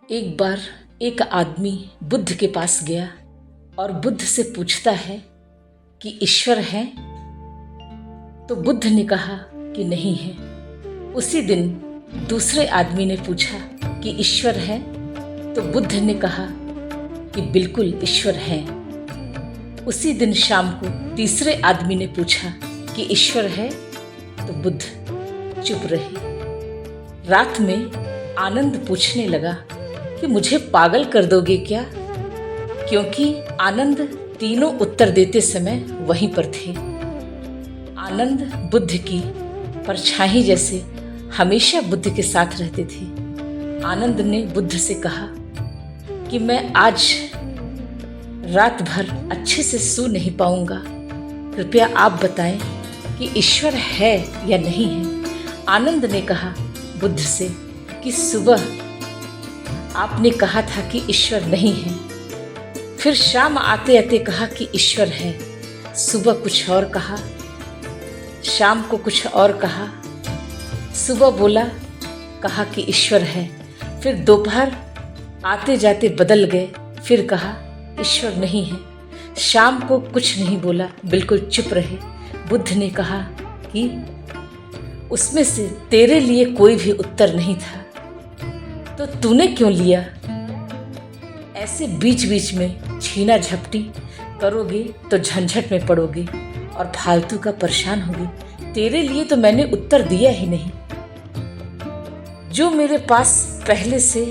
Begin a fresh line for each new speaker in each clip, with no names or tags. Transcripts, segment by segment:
एक बार एक आदमी बुद्ध के पास गया और बुद्ध से पूछता है कि ईश्वर है? तो बुद्ध ने कहा कि नहीं है। उसी दिन दूसरे आदमी ने पूछा कि ईश्वर है? तो बुद्ध ने कहा कि बिल्कुल ईश्वर है। उसी दिन शाम को तीसरे आदमी ने पूछा कि ईश्वर है? तो बुद्ध चुप रहे। रात में आनंद पूछने लगा कि मुझे पागल कर दोगे क्या? क्योंकि आनंद तीनों उत्तर देते समय वहीं पर थे। आनंद बुद्ध की परछाई जैसे हमेशा बुद्ध के साथ रहते थे। आनंद ने बुद्ध से कहा कि मैं आज रात भर अच्छे से सो नहीं पाऊंगा, कृपया आप बताएं कि ईश्वर है या नहीं है। आनंद ने कहा बुद्ध से कि सुबह आपने कहा था कि ईश्वर नहीं है, फिर शाम आते आते कहा कि ईश्वर है, सुबह कुछ और कहा, शाम को कुछ और कहा, सुबह बोला कहा कि ईश्वर है, फिर दोपहर आते जाते बदल गए, फिर कहा ईश्वर नहीं है, शाम को कुछ नहीं बोला, बिल्कुल चुप रहे। बुद्ध ने कहा कि उसमें से तेरे लिए कोई भी उत्तर नहीं था, तो तूने क्यों लिया? ऐसे बीच बीच में छीना झपटी करोगे तो झंझट में पड़ोगे और फालतू का परेशान होगे। तेरे लिए तो मैंने उत्तर दिया ही नहीं। जो मेरे पास पहले से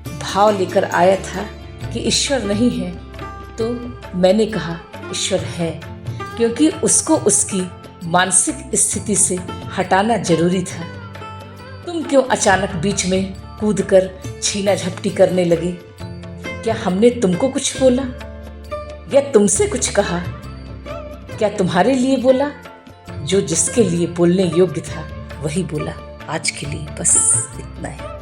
भाव लेकर आया था कि ईश्वर नहीं है, तो मैंने कहा ईश्वर है, क्योंकि उसको उसकी मानसिक स्थिति से हटाना जरूरी था। तुम क्यों अचानक बीच में कूदकर छीना झपटी करने लगे? क्या हमने तुमको कुछ बोला या तुमसे कुछ कहा? क्या तुम्हारे लिए बोला? जो जिसके लिए बोलने योग्य था वही बोला। आज के लिए बस इतना ही।